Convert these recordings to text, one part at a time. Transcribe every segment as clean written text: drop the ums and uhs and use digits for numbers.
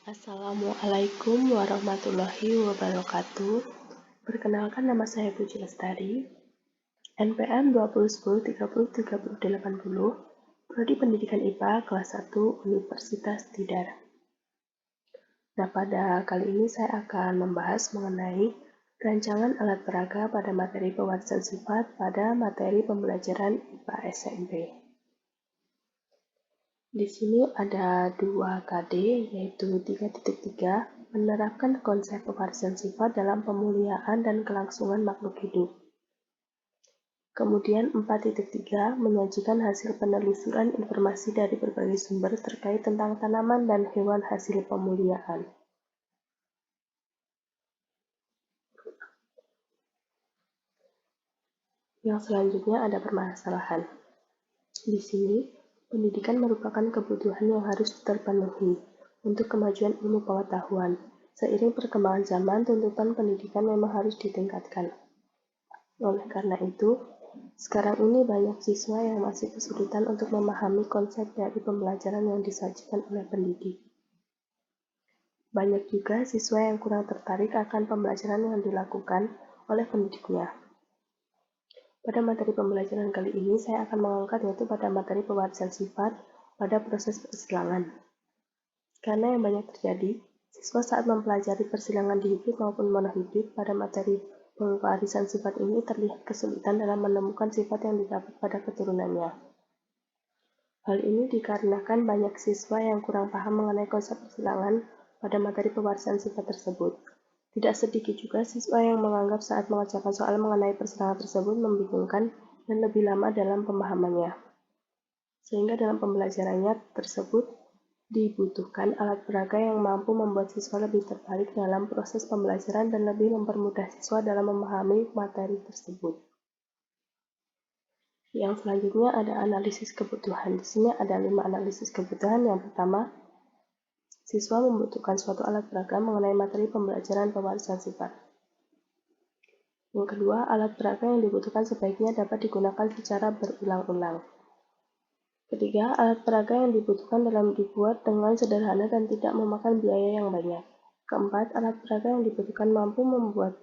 Assalamualaikum warahmatullahi wabarakatuh. Perkenalkan, nama saya Puji Lestari, NPM 2010303080, Prodi Pendidikan IPA kelas 1 Universitas Tidar. Nah, pada kali ini saya akan membahas mengenai rancangan alat peraga pada materi pewarisan sifat pada materi pembelajaran IPA SMP. Di sini ada 2 KD, yaitu 3.3, menerapkan konsep pewarisan sifat dalam pemuliaan dan kelangsungan makhluk hidup. Kemudian 4.3, menyajikan hasil penelusuran informasi dari berbagai sumber terkait tentang tanaman dan hewan hasil pemuliaan. Yang selanjutnya ada permasalahan. Di sini, pendidikan merupakan kebutuhan yang harus terpenuhi untuk kemajuan ilmu pengetahuan. Seiring perkembangan zaman, tuntutan pendidikan memang harus ditingkatkan. Oleh karena itu, sekarang ini banyak siswa yang masih kesulitan untuk memahami konsep dari pembelajaran yang disajikan oleh pendidik. Banyak juga siswa yang kurang tertarik akan pembelajaran yang dilakukan oleh pendidiknya. Pada materi pembelajaran kali ini, saya akan mengangkat yaitu pada materi pewarisan sifat pada proses persilangan. Karena yang banyak terjadi, siswa saat mempelajari persilangan dihibrid maupun monohibrid pada materi pewarisan sifat ini terlihat kesulitan dalam menemukan sifat yang didapat pada keturunannya. Hal ini dikarenakan banyak siswa yang kurang paham mengenai konsep persilangan pada materi pewarisan sifat tersebut. Tidak sedikit juga siswa yang menganggap saat mengerjakan soal mengenai persilangan tersebut membingungkan dan lebih lama dalam pemahamannya. Sehingga dalam pembelajarannya tersebut dibutuhkan alat peraga yang mampu membuat siswa lebih tertarik dalam proses pembelajaran dan lebih mempermudah siswa dalam memahami materi tersebut. Yang selanjutnya ada analisis kebutuhan. Di sini ada 5 analisis kebutuhan. Yang pertama, siswa membutuhkan suatu alat peraga mengenai materi pembelajaran pewarisan sifat. Yang kedua, alat peraga yang dibutuhkan sebaiknya dapat digunakan secara berulang-ulang. Ketiga, alat peraga yang dibutuhkan dalam dibuat dengan sederhana dan tidak memakan biaya yang banyak. Keempat, alat peraga yang dibutuhkan mampu membuat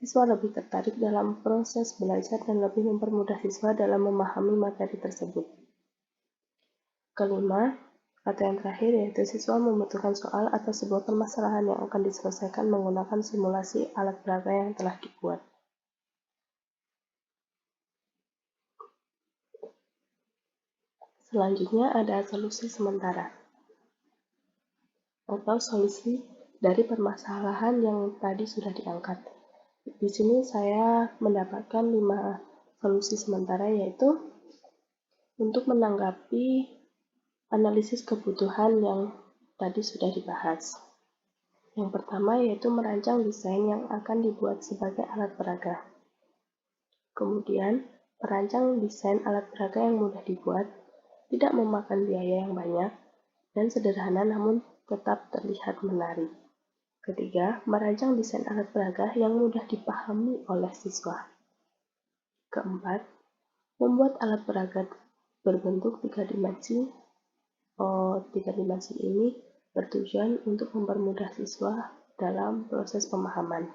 siswa lebih tertarik dalam proses belajar dan lebih mempermudah siswa dalam memahami materi tersebut. Kelima, atau yang terakhir, yaitu siswa membutuhkan soal atau sebuah permasalahan yang akan diselesaikan menggunakan simulasi alat peraga yang telah dibuat. Selanjutnya ada solusi sementara atau solusi dari permasalahan yang tadi sudah diangkat. Di sini saya mendapatkan 5 solusi sementara, yaitu untuk menanggapi analisis kebutuhan yang tadi sudah dibahas. Yang pertama yaitu merancang desain yang akan dibuat sebagai alat peraga. Kemudian, merancang desain alat peraga yang mudah dibuat, tidak memakan biaya yang banyak, dan sederhana namun tetap terlihat menarik. Ketiga, merancang desain alat peraga yang mudah dipahami oleh siswa. Keempat, membuat alat peraga berbentuk 3 dimensi. 3 dimensi ini bertujuan untuk mempermudah siswa dalam proses pemahaman.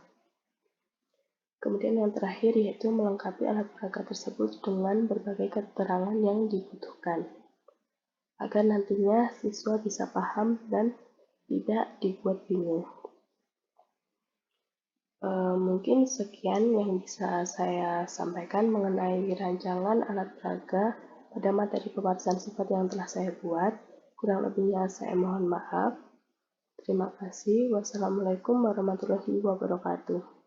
Kemudian yang terakhir yaitu melengkapi alat peraga tersebut dengan berbagai keterangan yang dibutuhkan, agar nantinya siswa bisa paham dan tidak dibuat bingung. Mungkin sekian yang bisa saya sampaikan mengenai rancangan alat peraga pada materi pewarisan sifat yang telah saya buat. Kurang lebihnya saya mohon maaf. Terima kasih. Wassalamualaikum warahmatullahi wabarakatuh.